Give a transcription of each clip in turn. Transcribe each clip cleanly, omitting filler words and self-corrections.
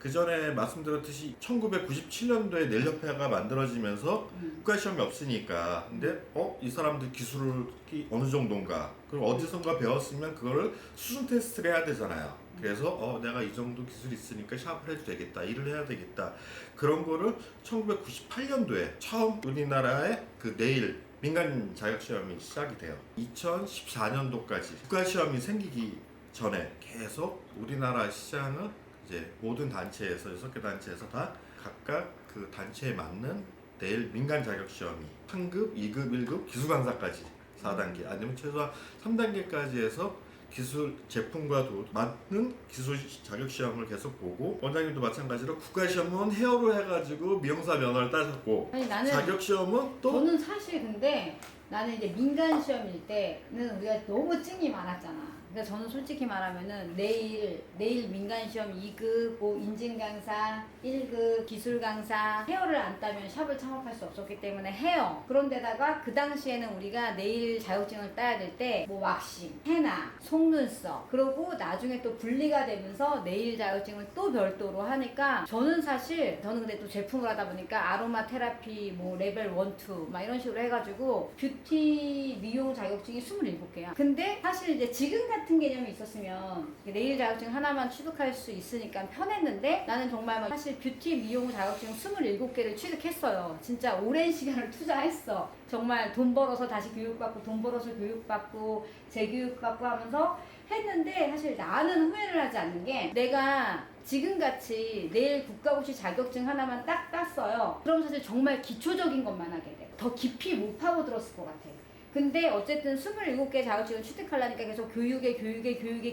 그 전에 말씀드렸듯이 1997년도에 넬협회가 만들어지면서 국가시험이 없으니까 근데 이 사람들 기술이 어느 정도인가 그리고 어디선가 배웠으면 그거를 수준 테스트를 해야 되잖아요. 그래서 내가 이 정도 기술이 있으니까 샵을 해도 되겠다, 일을 해야 되겠다, 그런 거를 1998년도에 처음 우리나라의 그 네일 민간 자격시험이 시작이 돼요. 2014년도까지 국가시험이 생기기 전에 계속 우리나라 시장은 이제 모든 단체에서 6개 단체에서 다 각각 그 단체에 맞는 네일 민간 자격시험이 1급, 2급, 1급, 기술강사까지 4단계 아니면 최소한 3단계까지 해서 기술 제품과 맞는 기술 자격시험을 계속 보고, 원장님도 마찬가지로 국가시험은 헤어로 해가지고 미용사 면허를 따셨고, 아니, 나는 자격시험은 또 저는 사실 근데 나는 이제 민간 시험일 때는 우리가 너무 찡이 많았잖아. 그러니까 저는 솔직히 말하면은 내일 민간 시험 2급, 뭐 인증 강사, 1급 기술 강사, 헤어를 안 따면 샵을 창업할 수 없었기 때문에 헤어. 그런데다가 그 당시에는 우리가 네일 자격증을 따야 될 때 뭐 왁싱, 헤나, 속눈썹, 그러고 나중에 또 분리가 되면서 네일 자격증을 또 별도로 하니까 저는 근데 또 제품을 하다 보니까 아로마 테라피 뭐 레벨 1, 2 막 이런 식으로 해가지고 뷰티 미용 자격증이 27개야. 근데 사실 이제 지금 같은 개념이 있었으면 네일 자격증 하나만 취득할 수 있으니까 편했는데, 나는 정말 사실 뷰티 미용 자격증 27개를 취득했어요. 진짜 오랜 시간을 투자했어. 정말 돈 벌어서 다시 교육받고, 돈 벌어서 교육받고, 재교육받고 하면서 했는데, 사실 나는 후회를 하지 않는 게, 내가 지금같이 내일 국가고시 자격증 하나만 딱 땄어요. 그럼 사실 정말 기초적인 것만 하게 돼. 더 깊이 못 파고들었을 것 같아. 근데 어쨌든 27개 자격증을 취득하려니까 계속 교육에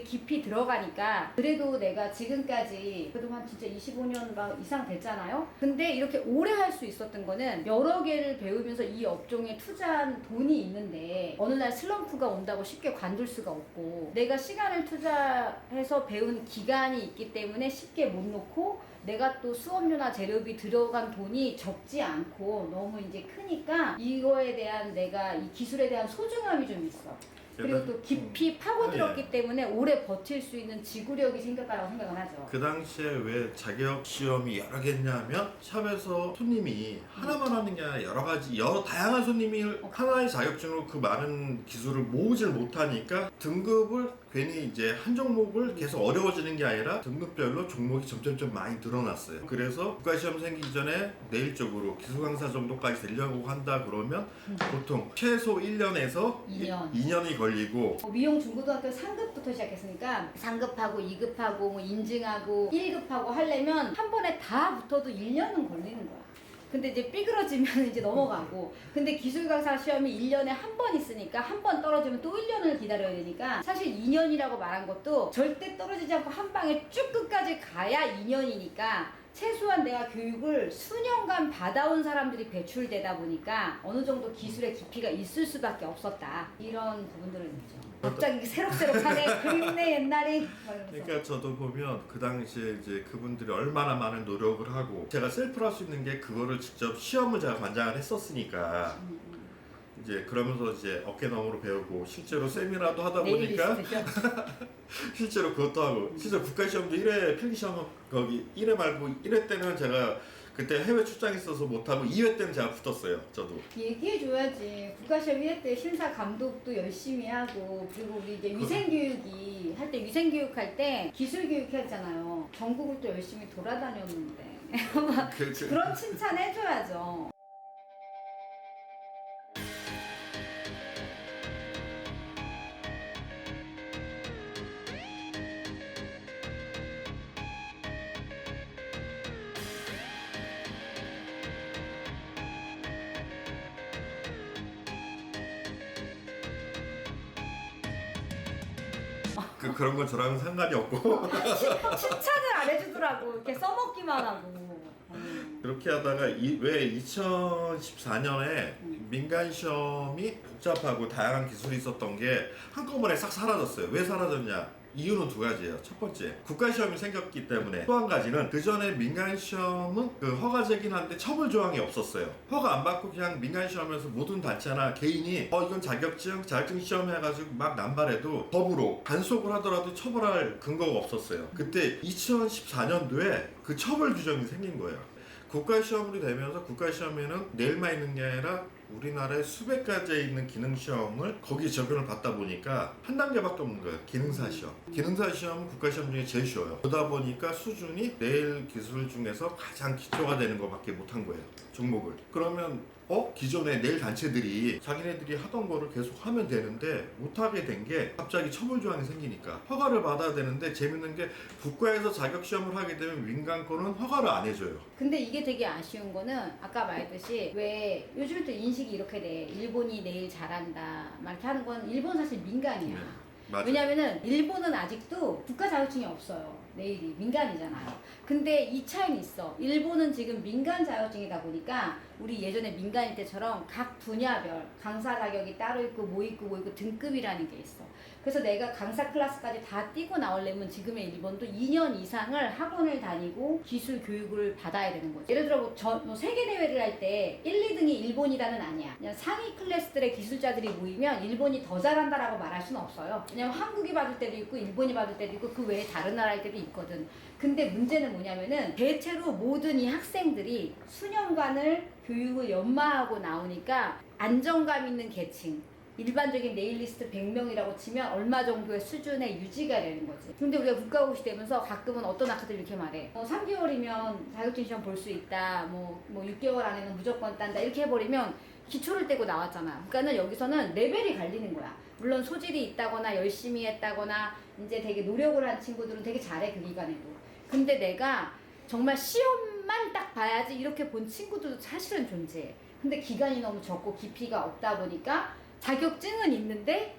깊이 들어가니까, 그래도 내가 지금까지 그동안 진짜 25년 이상 됐잖아요. 근데 이렇게 오래 할 수 있었던 거는 여러 개를 배우면서 이 업종에 투자한 돈이 있는데, 어느 날 슬럼프가 온다고 쉽게 관둘 수가 없고, 내가 시간을 투자해서 배운 기간이 있기 때문에 쉽게 못 놓고, 내가 또 수업료나 재료비 들어간 돈이 적지 않고 너무 이제 크니까 이거에 대한 내가 이 기술에 대한 소중함이 좀 있어. 그리고 또 깊이 파고들었기 때문에 오래 버틸 수 있는 지구력이 생겼다고 생각을 하죠. 그 당시에 왜 자격 시험이 여러 개 했냐면, 샵에서 손님이 하나만 하는 게 아니라 여러 다양한 손님이 하나의 자격증으로 그 많은 기술을 모으질 못하니까 등급을 괜히 이제 한 종목을 계속 어려워지는 게 아니라 등급별로 종목이 점점 많이 늘어났어요. 그래서 국가시험 생기기 전에 네일 쪽으로 기술 강사 정도까지 되려고 한다 그러면 보통 최소 1년에서 2년이 걸리고, 미용 중고등학교 3급부터 시작했으니까 3급하고 2급하고 뭐 인증하고 1급하고 하려면 한 번에 다 붙어도 1년은 걸리는 거야. 근데 이제 삐그러지면 이제 넘어가고, 근데 기술 강사 시험이 1년에 한 번 있으니까 한 번 떨어지면 또 1년을 기다려야 되니까, 사실 2년이라고 말한 것도 절대 떨어지지 않고 한 방에 쭉 끝까지 가야 2년이니까 최소한 내가 교육을 수년간 받아온 사람들이 배출되다 보니까 어느 정도 기술의 깊이가 있을 수밖에 없었다. 이런 부분들은 있죠. 갑자기 새록새록하네. 그립네 옛날이. 그러니까 저도 보면 그 당시에 이제 그분들이 얼마나 많은 노력을 하고, 제가 셀프로 할 수 있는 게 그거를 직접 시험을 제가 관장을 했었으니까 이제 그러면서 이제 어깨너머로 배우고, 실제로 세미나도 하다 보니까 실제로 그것도 하고, 실제로 국가시험도 1회 필기시험 거기 1회 말고 1회 때는 제가 그때 해외 출장 있어서 못하고 2회 때는 제가 붙었어요. 저도 얘기해줘야지. 국가시험 1회 때 심사 감독도 열심히 하고, 그리고 우리 이제 위생교육이 할 때, 위생교육 할 때 기술교육 했잖아요. 전국을 또 열심히 돌아다녔는데 그런 칭찬 해줘야죠. 그런 건 저랑은 상관이 없고 칭찬을 안 해주더라고. 이렇게 써먹기만 하고. 그렇게 하다가 왜 2014년에 민간 시험이 복잡하고 다양한 기술이 있었던 게 한꺼번에 싹 사라졌어요. 왜 사라졌냐? 이유는 두 가지예요. 첫 번째, 국가시험이 생겼기 때문에. 또 한 가지는 그 전에 민간시험은 그 허가제긴 한데 처벌 조항이 없었어요. 허가 안 받고 그냥 민간시험에서 모든 단체나 개인이 이건 자격증 시험 해가지고 막 남발해도 법으로 단속을 하더라도 처벌할 근거가 없었어요. 그때 2014년도에 그 처벌 규정이 생긴 거예요. 국가시험으로 되면서 국가시험에는 내일만 있는 게 아니라 우리나라에 수백 가지에 있는 기능시험을 거기에 적용을 받다 보니까 한 단계밖에 없는 거예요. 기능사 시험. 기능사 시험은 국가시험 중에 제일 쉬워요. 그러다 보니까 수준이 내일 기술 중에서 가장 기초가 되는 것밖에 못한 거예요. 종목을. 그러면 기존에 내일 단체들이 자기네들이 하던 거를 계속 하면 되는데 못하게 된 게 갑자기 처벌 조항이 생기니까 허가를 받아야 되는데 재밌는 게 국가에서 자격시험을 하게 되면 민간 거는 허가를 안 해줘요. 근데 이게 되게 아쉬운 거는 아까 말했듯이 왜 요즘 또 인식이 이렇게 돼. 일본이 내일 잘한다. 막 이렇게 하는 건 일본 사실 민간이야. 맞아요. 왜냐면은 일본은 아직도 국가 자격증이 없어요. 내일이 민간이잖아요. 근데 이 차이는 있어. 일본은 지금 민간 자격증이다 보니까 우리 예전에 민간일 때처럼 각 분야별 강사 자격이 따로 있고 뭐 있고 뭐 있고 등급이라는 게 있어. 그래서 내가 강사 클래스까지 다 뛰고 나오려면 지금의 일본도 2년 이상을 학원을 다니고 기술 교육을 받아야 되는 거지. 예를 들어 뭐 세계 대회를 할 때 1, 2등이 일본이다는 아니야. 그냥 상위 클래스들의 기술자들이 모이면 일본이 더 잘한다라고 말할 수는 없어요. 왜냐면 한국이 받을 때도 있고 일본이 받을 때도 있고 그 외에 다른 나라일 때도 있거든. 근데 문제는 뭐냐면은 대체로 모든 이 학생들이 수년간을 교육을 연마하고 나오니까 안정감 있는 계층, 일반적인 네일리스트 100명이라고 치면 얼마 정도의 수준의 유지가 되는 거지. 근데 우리가 국가고시 되면서 가끔은 어떤 학교들이 이렇게 말해. 3개월이면 자격증 시험 볼 수 있다. 뭐 6개월 안에는 무조건 딴다. 이렇게 해버리면 기초를 떼고 나왔잖아. 그러니까는 여기서는 레벨이 갈리는 거야. 물론 소질이 있다거나 열심히 했다거나 이제 되게 노력을 한 친구들은 되게 잘해, 그 기간에도. 근데 내가 정말 시험만 딱 봐야지 이렇게 본 친구들도 사실은 존재해. 근데 기간이 너무 적고 깊이가 없다 보니까 자격증은 있는데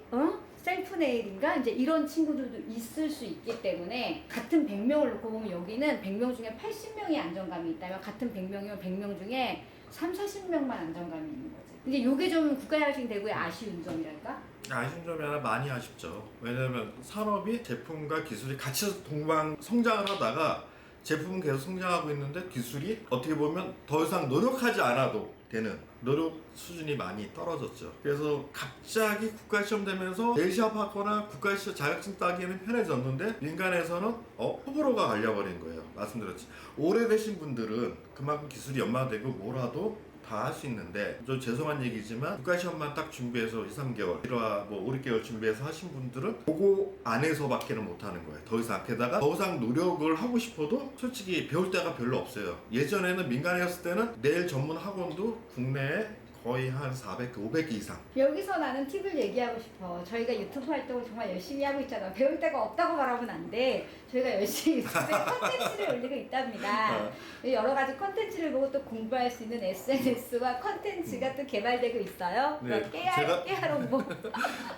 셀프 네일인가? 이제 이런 친구들도 있을 수 있기 때문에 같은 100명을 놓고 보면 여기는 100명 중에 80명이 안정감이 있다면 같은 100명이면 100명 중에 30-40명만 안정감이 있는 거지. 이제 요게 좀 국가자격증 대구의 아쉬운 점이랄까? 아쉬운 점이 하나 많이 아쉽죠. 왜냐면 산업이 제품과 기술이 같이 동방 성장을 하다가 제품은 계속 성장하고 있는데 기술이 어떻게 보면 더 이상 노력하지 않아도 되는 노력 수준이 많이 떨어졌죠. 그래서 갑자기 국가시험 되면서 내일시합 하거나 국가시험 자격증 따기에는 편해졌는데 민간에서는 호불호가 갈려버린 거예요. 말씀드렸지. 오래되신 분들은 그만큼 기술이 연마되고 뭐라도 다 할 수 있는데 좀 죄송한 얘기지만 국가시험만 딱 준비해서 2-3개월 1화 뭐 5-6개월 준비해서 하신 분들은 그거 안에서밖에는 못하는 거예요. 더 이상. 게다가 더 이상 노력을 하고 싶어도 솔직히 배울 데가 별로 없어요. 예전에는 민간이었을 때는 내일 전문 학원도 국내에 거의 한 400개, 500개 이상. 여기서 나는 팁을 얘기하고 싶어. 저희가 유튜브 활동을 정말 열심히 하고 있잖아. 배울 데가 없다고 말하면 안 돼. 저희가 열심히 유튜브에 컨텐츠를 올리고 있답니다. 여러 가지 컨텐츠를 보고 또 공부할 수 있는 SNS와 컨텐츠가 또 개발되고 있어요. 네, 깨알 홍보.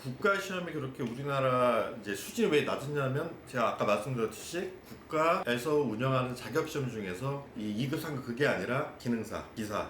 국가시험이 그렇게 우리나라 이제 수준이 왜 낮으냐면 제가 아까 말씀드렸듯이 국가에서 운영하는 자격시험 중에서 이 2급, 3급 그게 아니라 기능사, 기사,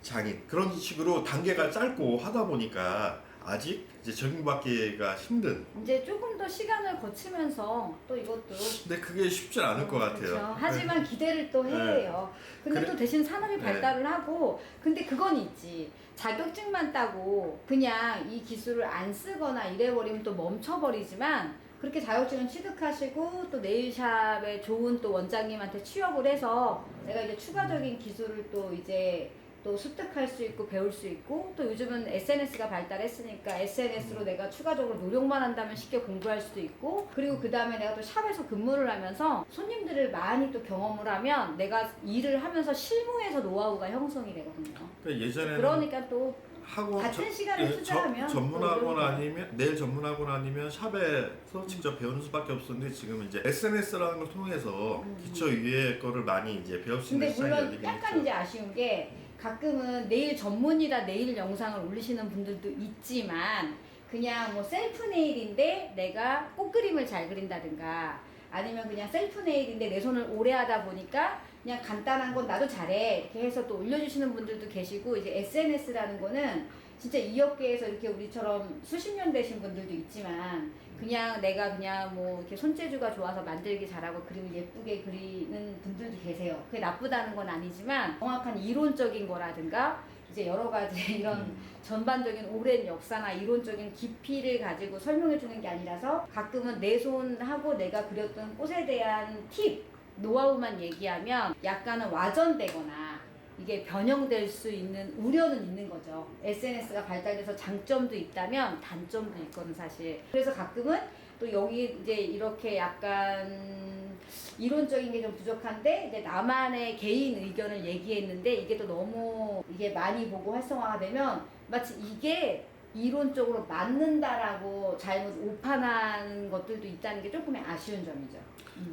장인 그런 식으로 단계가 짧고 하다 보니까 아직 이제 적용받기가 힘든. 이제 조금 더 시간을 거치면서 또 이것도. 근데 그게 쉽진 않을 것 같아요. 그렇죠. 하지만 기대를 또 해요. 근데 그래- 또 대신 산업이 발달을 하고, 근데 그건 있지. 자격증만 따고 그냥 이 기술을 안 쓰거나 이래버리면 또 멈춰버리지만. 그렇게 자격증을 취득하시고 또 네일샵에 좋은 또 원장님한테 취업을 해서 내가 이제 추가적인 기술을 또 이제 또 습득할 수 있고 배울 수 있고 또 요즘은 SNS가 발달했으니까 SNS로 내가 추가적으로 노력만 한다면 쉽게 공부할 수도 있고 그리고 그 다음에 내가 또 샵에서 근무를 하면서 손님들을 많이 또 경험을 하면 내가 일을 하면서 실무에서 노하우가 형성이 되거든요. 예전에는 그러니까 또 학원 같은 시간을 투자하면 전문학원 또 아니면 내일 전문학원 아니면 샵에서 직접 배우는 수밖에 없었는데 지금 이제 SNS라는 걸 통해서 기초 위의 거를 많이 이제 배울 수 있는 근데 시장이 물론 열리긴 약간 했죠. 이제 아쉬운 게 가끔은 네일 전문이라 네일 영상을 올리시는 분들도 있지만 그냥 뭐 셀프 네일인데 내가 꽃그림을 잘 그린다든가 아니면 그냥 셀프 네일인데 내 손을 오래 하다 보니까 그냥 간단한 건 나도 잘해 이렇게 해서 또 올려주시는 분들도 계시고 이제 SNS라는 거는 진짜 이 업계에서 이렇게 우리처럼 수십 년 되신 분들도 있지만 그냥 내가 그냥 뭐 이렇게 손재주가 좋아서 만들기 잘하고 그림을 예쁘게 그리는 분들도 계세요. 그게 나쁘다는 건 아니지만 정확한 이론적인 거라든가 이제 여러 가지 이런 전반적인 오랜 역사나 이론적인 깊이를 가지고 설명해 주는 게 아니라서 가끔은 내 손하고 내가 그렸던 꽃에 대한 팁, 노하우만 얘기하면 약간은 와전되거나 이게 변형될 수 있는 우려는 있는 거죠. SNS가 발달돼서 장점도 있다면 단점도 있거든 사실. 그래서 가끔은 또 여기 이제 이렇게 약간 이론적인 게 좀 부족한데 이제 나만의 개인 의견을 얘기했는데 이게 또 너무 이게 많이 보고 활성화가 되면 마치 이게 이론적으로 맞는다라고 잘못 오판한 것들도 있다는 게 조금의 아쉬운 점이죠.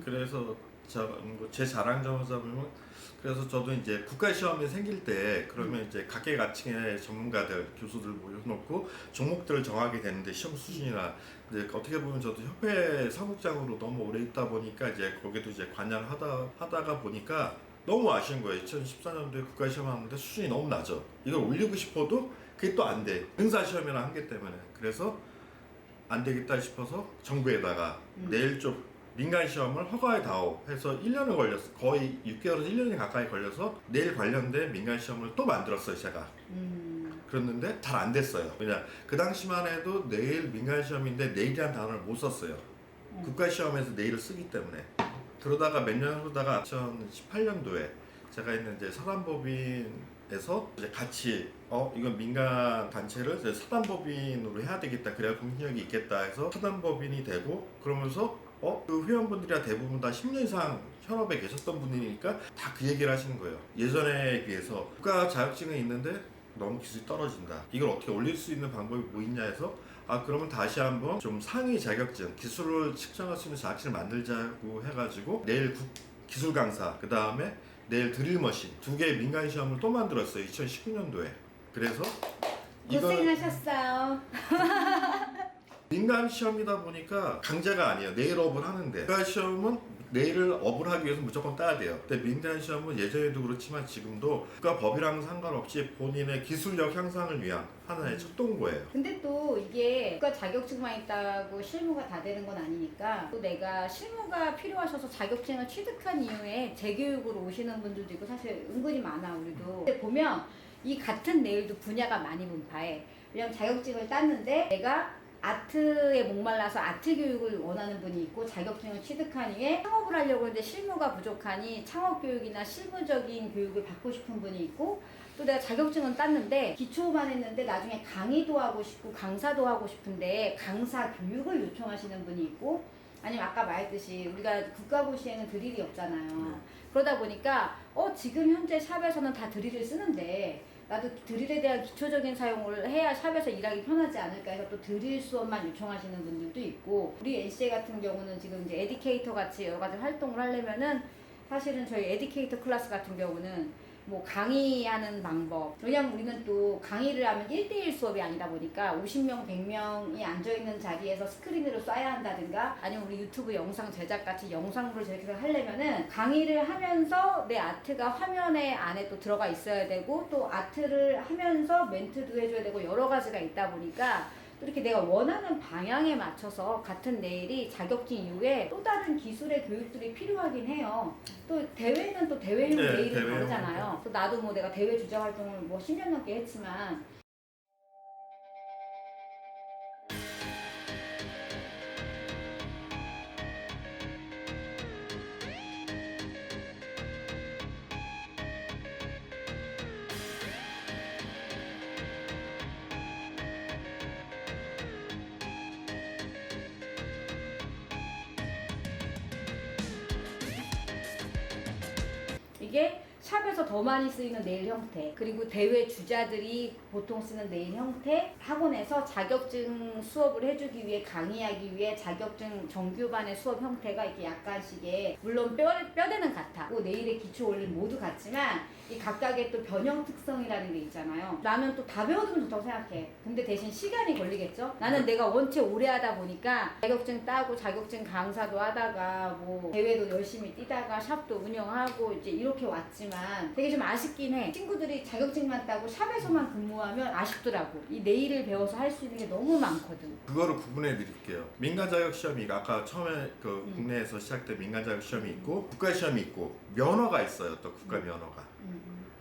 그래서 제 자랑점을 잡으면 그래서 저도 이제 국가시험이 생길 때 그러면 이제 각계각층의 전문가들 교수들 모여놓고 종목들을 정하게 되는데 시험 수준이나 이제 어떻게 보면 저도 협회 사무장으로 너무 오래 있다 보니까 이제 거기도 이제 관여를 하다가 보니까 너무 아쉬운 거예요. 2014년도에 국가시험 하는데 수준이 너무 낮아. 이걸 올리고 싶어도 그게 또 안 돼. 응사시험이나 한기 때문에. 그래서 안 되겠다 싶어서 정부에다가 내일 좀 민간 시험을 허가에 다오 해서 1년을 걸렸어. 거의 6개월에서 1년이 가까이 걸려서 내일 관련된 민간 시험을 또 만들었어요, 제가. 그랬는데 잘 안 됐어요. 왜냐, 그 당시만 해도 내일 민간 시험인데 내일이라는 단어를 못 썼어요. 국가 시험에서 내일을 쓰기 때문에. 그러다가 몇 년 후다가 2018년도에 제가 있는 이제 사단법인에서 이제 같이 이건 민간 단체를 이제 사단법인으로 해야 되겠다. 그래야 공신력이 있겠다 해서 사단법인이 되고 그러면서 그 회원분들이 대부분 다 10년 이상 현업에 계셨던 분이니까 다 그 얘기를 하시는 거예요. 예전에 비해서 국가 자격증은 있는데 너무 기술이 떨어진다. 이걸 어떻게 올릴 수 있는 방법이 뭐 있냐 해서 그러면 다시 한번 좀 상위 자격증, 기술을 측정할 수 있는 자격증을 만들자고 해가지고 내일 기술 강사, 그 다음에 내일 드릴머신 2개의 민간 시험을 또 만들었어요. 2019년도에. 그래서 고생하셨어요. 민간 시험이다 보니까 강제가 아니에요. 내일 업을 하는데 국가 시험은 내일을 업을 하기 위해서 무조건 따야 돼요. 근데 민간 시험은 예전에도 그렇지만 지금도 국가 법이랑 상관없이 본인의 기술력 향상을 위한 하나의 척동고예요. 근데 또 이게 국가 자격증만 있다고 실무가 다 되는 건 아니니까 또 내가 실무가 필요하셔서 자격증을 취득한 이후에 재교육으로 오시는 분들도 있고 사실 은근히 많아 우리도. 근데 보면 이 같은 내일도 분야가 많이 분파해. 왜냐면 자격증을 땄는데 내가 아트에 목말라서 아트 교육을 원하는 분이 있고 자격증을 취득한 후에 창업을 하려고 하는데 실무가 부족하니 창업 교육이나 실무적인 교육을 받고 싶은 분이 있고 또 내가 자격증은 땄는데 기초만 했는데 나중에 강의도 하고 싶고 강사도 하고 싶은데 강사 교육을 요청하시는 분이 있고 아니면 아까 말했듯이 우리가 국가고시에는 드릴이 없잖아요. 그러다 보니까 지금 현재 샵에서는 다 드릴을 쓰는데 나도 드릴에 대한 기초적인 사용을 해야 샵에서 일하기 편하지 않을까 해서 또 드릴 수업만 요청하시는 분들도 있고 우리 NCA 같은 경우는 지금 이제 에듀케이터 같이 여러 가지 활동을 하려면은 사실은 저희 에듀케이터 클래스 같은 경우는 뭐 강의하는 방법 왜냐면 우리는 또 강의를 하면 1대1 수업이 아니다 보니까 50명 100명이 앉아있는 자리에서 스크린으로 쏴야 한다든가 아니면 우리 유튜브 영상 제작 같이 영상으로 제작을 하려면은 강의를 하면서 내 아트가 화면에 안에 또 들어가 있어야 되고 또 아트를 하면서 멘트도 해줘야 되고 여러 가지가 있다 보니까 또 이렇게 내가 원하는 방향에 맞춰서 같은 내일이 자격증 이후에 또 다른 기술의 교육들이 필요하긴 해요. 또 대회는 또 대회용 내일은 다르잖아요. 또 나도 뭐 내가 대회 주재 활동을 뭐 10년 넘게 했지만 이게 샵에서 더 많이 쓰이는 네일 형태 그리고 대회 주자들이 보통 쓰는 네일 형태 학원에서 자격증 수업을 해주기 위해 강의하기 위해 자격증 정규반의 수업 형태가 이렇게 약간씩의 물론 뼈대는 같아 네일의 기초 원리는 모두 같지만 이 각각의 또 변형 특성이라는 게 있잖아요. 나는 또 다 배워두면 좋다고 생각해. 근데 대신 시간이 걸리겠죠. 나는 내가 원체 오래 하다 보니까 자격증 따고 자격증 강사도 하다가 뭐 대회도 열심히 뛰다가 샵도 운영하고 이제 이렇게 왔지만 있지만 되게 좀 아쉽긴 해. 친구들이 자격증만 따고 샵에서만 근무하면 아쉽더라고. 이 네일을 배워서 할 수 있는 게 너무 많거든. 그거를 구분해 드릴게요. 민간 자격 시험이 아까 처음에 그 국내에서 시작된 민간 자격 시험이 있고 국가 시험이 있고 면허가 있어요. 또 국가 면허가.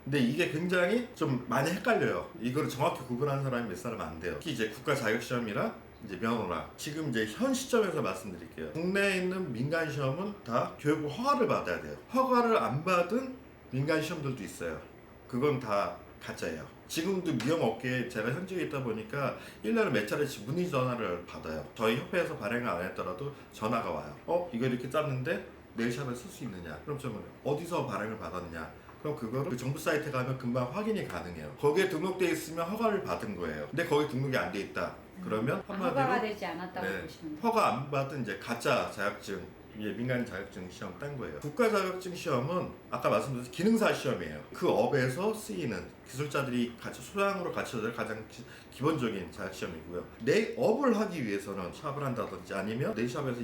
근데 이게 굉장히 좀 많이 헷갈려요. 이거를 정확히 구분하는 사람이 몇 사람 안 돼요. 특히 이제 국가 자격 시험이랑 이제 면허랑 지금 이제 현 시점에서 말씀드릴게요. 국내에 있는 민간 시험은 다 교육부 허가를 받아야 돼요. 허가를 안 받은 민간 시험들도 있어요. 그건 다 가짜예요. 지금도 미용업계에 제가 현직에 있다 보니까 1년에 몇 차례씩 문의 전화를 받아요. 저희 협회에서 발행을 안 했더라도 전화가 와요. 이거 이렇게 짰는데 네일샵에 쓸 수 있느냐? 그럼 저는 어디서 발행을 받았냐? 그럼 그거를 그 정부 사이트에 가면 금방 확인이 가능해요. 거기에 등록돼 있으면 허가를 받은 거예요. 근데 거기 등록이 안 돼 있다. 그러면 한마디로 허가가 되지 않았다고 보시면 돼요. 허가 안 받은 이제 가짜 자격증, 이게 민간 자격증 시험 딴 거예요. 국가 자격증 시험은 아까 말씀드린 기능사 시험이에요. 그 업에서 쓰이는 기술자들이 같이 소양으로 갖춰질 가장 기본적인 자격 시험이고요. 내 업을 하기 위해서는 샵을 한다든지 아니면 내 샵에서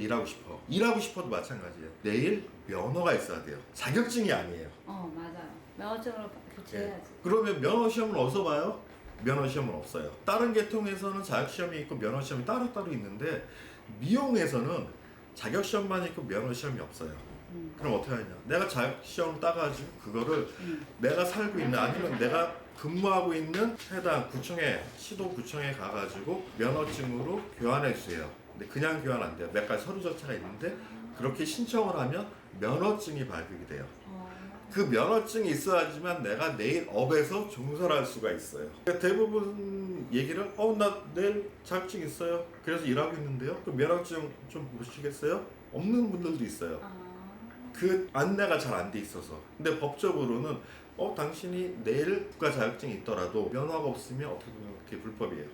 일하고 싶어도 마찬가지예요. 내일 면허가 있어야 돼요. 자격증이 아니에요. 맞아요. 면허증으로 교체해야지. 그러면 면허 시험은 어디서 봐요? 면허 시험은 없어요. 다른 계통에서는 자격 시험이 있고 면허 시험이 따로따로 있는데 미용에서는 자격 시험만 있고 면허 시험이 없어요. 그럼 어떻게 하냐? 내가 자격 시험 따가지고 그거를 내가 살고 있는 아니면 내가 근무하고 있는 해당 구청에 시도 구청에 가가지고 면허증으로 교환해 주세요. 근데 그냥 교환 안 돼요. 몇 가지 서류 절차가 있는데 그렇게 신청을 하면 면허증이 발급이 돼요. 그 면허증이 있어야지만 내가 내일 업에서 종사를 할 수가 있어요. 그러니까 대부분 얘기를 나 내일 자격증 있어요. 그래서 일하고 있는데요. 그 면허증 좀 보시겠어요? 없는 분들도 있어요. 그 안내가 잘 안 돼 있어서. 근데 법적으로는 당신이 내일 국가 자격증이 있더라도 면허가 없으면 어떻게 보면 그게 불법이에요.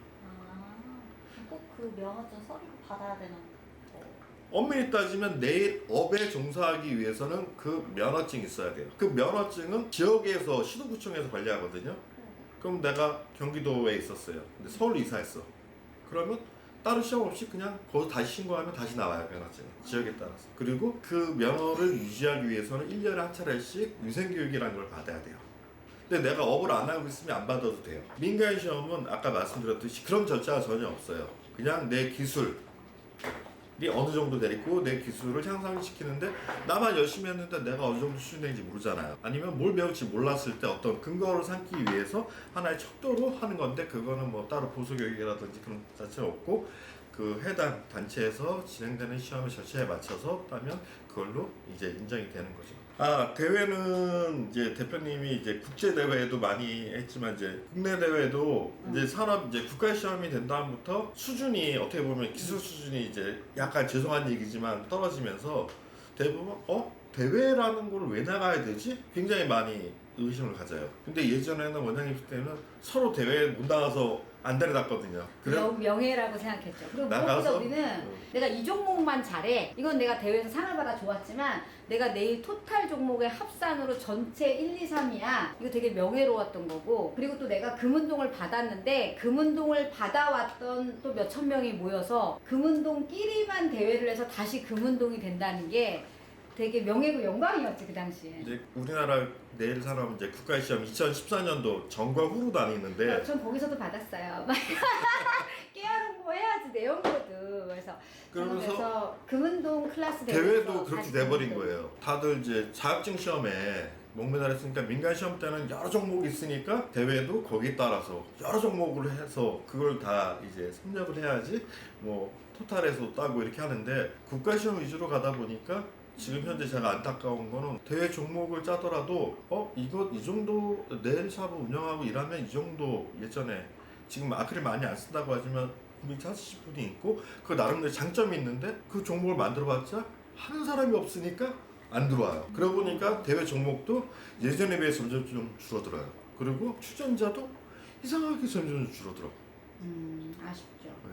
꼭 그 면허증 서류를 받아야 되는 거. 엄밀히 따지면 내일 업에 종사하기 위해서는 그 면허증이 있어야 돼요. 그 면허증은 지역에서 시도구청에서 관리하거든요. 그럼 내가 경기도에 있었어요. 근데 서울로 이사했어. 그러면 따로 시험 없이 그냥 거기서 다시 신고하면 다시 나와요, 면허증은. 지역에 따라서. 그리고 그 면허를 유지하기 위해서는 1년에 한 차례씩 위생교육이라는 걸 받아야 돼요. 근데 내가 업을 안 하고 있으면 안 받아도 돼요. 민간 시험은 아까 말씀드렸듯이 그런 절차가 전혀 없어요. 그냥 내 기술이 어느 정도 되고 내 기술을 향상시키는데 나만 열심히 했는데 내가 어느 정도 수준인지 모르잖아요. 아니면 뭘 배울지 몰랐을 때 어떤 근거를 삼기 위해서 하나의 척도로 하는 건데 그거는 뭐 따로 보수교육이라든지 그런 자체가 없고 그 해당 단체에서 진행되는 시험의 절차에 맞춰서 따면 그걸로 이제 인정이 되는 거죠. 대회는 이제 대표님이 이제 국제 대회도 많이 했지만 이제 국내 대회도 이제 산업 이제 국가 시험이 된 다음부터 수준이 어떻게 보면 기술 수준이 이제 약간 죄송한 얘기지만 떨어지면서 대부분 대회라는 걸 왜 나가야 되지? 굉장히 많이 의심을 가져요. 근데 예전에는 원장님 때는 서로 대회에 못 나가서 안 데려갔거든요. 명예라고 생각했죠. 그리고 나가서? 무엇보다 우리는 내가 이 종목만 잘해. 이건 내가 대회에서 상을 받아 좋았지만 내가 내일 토탈 종목의 합산으로 전체 1, 2, 3이야. 이거 되게 명예로웠던 거고 그리고 또 내가 금운동을 받았는데 금운동을 받아왔던 또 몇천 명이 모여서 금운동끼리만 대회를 해서 다시 금운동이 된다는 게 되게 명예고 영광이었지 그 당시에. 이제 우리나라 내일 산업 이제 국가 시험 2014년도 전과 후로 다니는데 전 거기서도 받았어요. 깨알 홍보해야지 내용거든. 그래서 금운동 클래스 대회도 그렇게 돼버린 거예요. 다들 이제 자격증 시험에 목매달았으니까 민간 시험 때는 여러 종목이 있으니까 대회도 거기에 따라서 여러 종목을 해서 그걸 다 이제 섭렵을 해야지 뭐 토탈에서 따고 이렇게 하는데 국가 시험 위주로 가다 보니까 지금 현재 제가 안타까운 거는 대회 종목을 짜더라도 이거 이 정도 내일 샵을 운영하고 일하면 이 정도 예전에 지금 아크릴 많이 안 쓴다고 하지만 분명히 찾으실 분이 있고 그 나름대로 장점이 있는데 그 종목을 만들어봤자 하는 사람이 없으니까 안 들어와요. 그러고 보니까 대회 종목도 예전에 비해 점점 좀 줄어들어요. 그리고 출전자도 이상하게 점점 줄어들어. 아쉽죠. 네.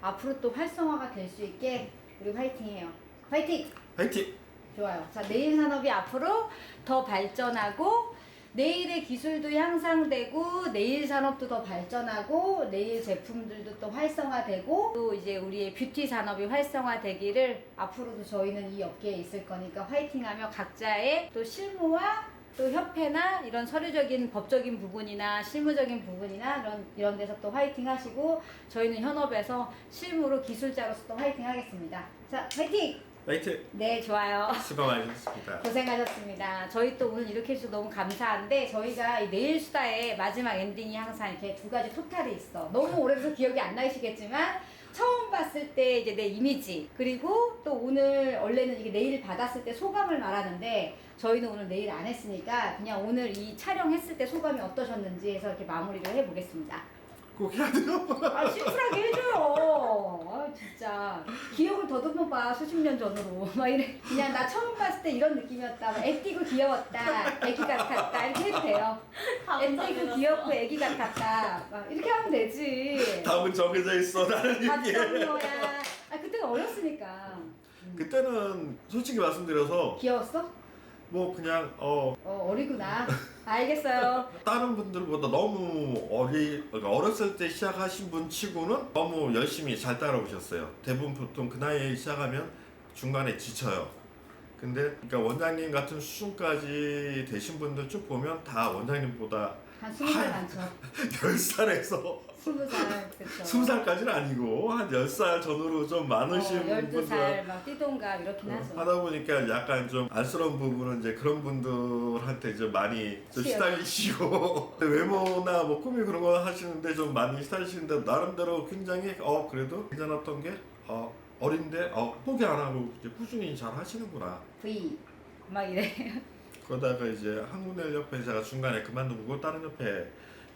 앞으로 또 활성화가 될 수 있게 우리 화이팅해요. 화이팅! 화이팅! 좋아요. 자, 네일 산업이 앞으로 더 발전하고 네일의 기술도 향상되고 네일 산업도 더 발전하고 네일 제품들도 또 활성화되고 또 이제 우리의 뷰티 산업이 활성화되기를 앞으로도 저희는 이 업계에 있을 거니까 화이팅하며 각자의 또 실무와 또 협회나 이런 서류적인 법적인 부분이나 실무적인 부분이나 이런 데서 또 화이팅 하시고 저희는 현업에서 실무로 기술자로서 또 화이팅 하겠습니다. 자, 화이팅! 화이팅! 네, 좋아요. 수고 많으셨습니다. 고생하셨습니다. 저희 또 오늘 이렇게 해주셔서 너무 감사한데 저희가 이 내일 수다의 마지막 엔딩이 항상 이렇게 두 가지 토탈이 있어. 너무 오래돼서 기억이 안 나시겠지만 처음 봤을 때 이제 내 이미지 그리고 또 오늘 원래는 이게 네일 받았을 때 소감을 말하는데 저희는 오늘 네일 안 했으니까 그냥 오늘 이 촬영했을 때 소감이 어떠셨는지 해서 이렇게 마무리를 해보겠습니다. 꼭 해야 돼요. 아 심플하게 해줘요. 아 진짜 기억을 더듬어 봐 수십 년 전으로 막 이래 그냥 나 처음 봤을 때 이런 느낌이었다. 막 애띠고 귀여웠다. 애기 같았다. 이렇게 해도 돼요. 애띠고 귀엽고 애기 같았다. 막 이렇게 하면 되지. 답은 정해져 있어. 나는 이게. 답정은 거야. 아 그때는 어렸으니까. 그때는 솔직히 말씀드려서 귀여웠어? 뭐 그냥 어리구나. 알겠어요. 다른 분들보다 너무 그러니까 어렸을 때 시작하신 분 치고는 너무 열심히 잘 따라오셨어요. 대부분 보통 그 나이에 시작하면 중간에 지쳐요. 근데 그러니까 원장님 같은 수준까지 되신 분들 쭉 보면 다 원장님보다 한 20살 많죠. 10살에서 20살 그쵸. 20살까지는 아니고 한 10살 전후로 좀 많으신 12살 분들 막 띠동갑 이렇긴 하죠. 하다 보니까 약간 좀 안쓰러운 부분은 이제 그런 분들한테 좀 많이 좀 치여. 시달리시고 외모나 뭐 꾸미 그런 거 하시는데 좀 많이 시달리시는데 나름대로 굉장히 그래도 괜찮았던 게 어린데 포기 안 하고 이제 꾸준히 잘 하시는구나. V 막 이래. 그러다가 이제 한국내일협회 제가 중간에 그만두고 다른 협회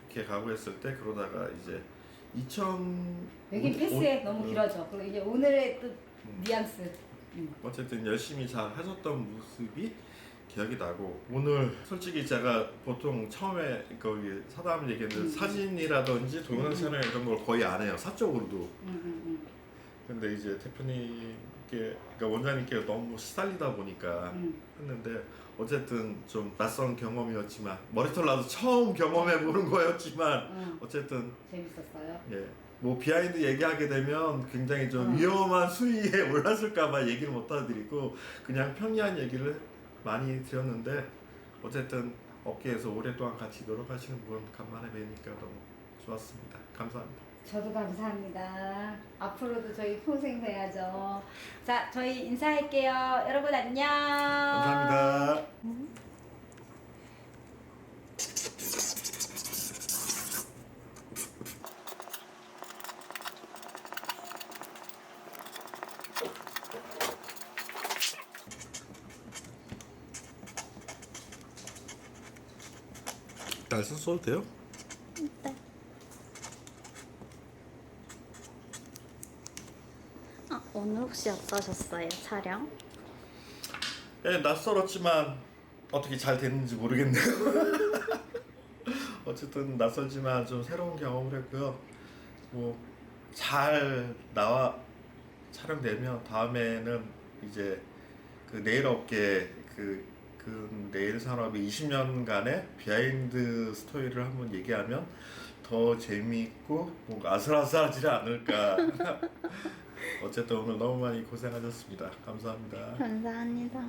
이렇게 가고 했을 때 그러다가 이제 2000 여긴 패스해 너무 길어져. 그리고 이제 오늘의 또 뉘앙스. 어쨌든 열심히 잘 하셨던 모습이 기억이 나고 오늘 솔직히 제가 보통 처음에 거기 사담을 얘기했는데 사진이라든지 동영상 촬영 이런 걸 거의 안 해요. 사적으로도. 근데 이제 대표님께 그러니까 원장님께 너무 시달리다 보니까 했는데 어쨌든 좀 낯선 경험이었지만 머리털 나도 처음 경험해 보는 거였지만 어쨌든 재밌었어요. 예. 뭐 비하인드 얘기하게 되면 굉장히 좀 위험한 수위에 올랐을까봐 얘기를 못 해드리고 그냥 평이한 얘기를 많이 드렸는데 어쨌든 업계에서 오랫동안 같이 노력하시는 분 간만에 뵈니까 너무 좋았습니다. 감사합니다. 저도 감사합니다. 앞으로도 저희 평생 뵈야죠. 자, 저희 인사할게요. 여러분 안녕. 감사합니다. 날씨 써도 돼요? 오늘 혹시 어떠셨어요, 촬영? 예, 낯설었지만 어떻게 잘 됐는지 모르겠네요. 어쨌든 낯설지만 좀 새로운 경험을 했고요. 뭐 잘 나와 촬영되면 다음에는 이제 그 네일 업계 그 네일 산업이 20년간의 비하인드 스토리를 한번 얘기하면 더 재미있고 뭔가 아슬아슬하지 않을까. 어쨌든 오늘 너무 많이 고생하셨습니다. 감사합니다. 감사합니다.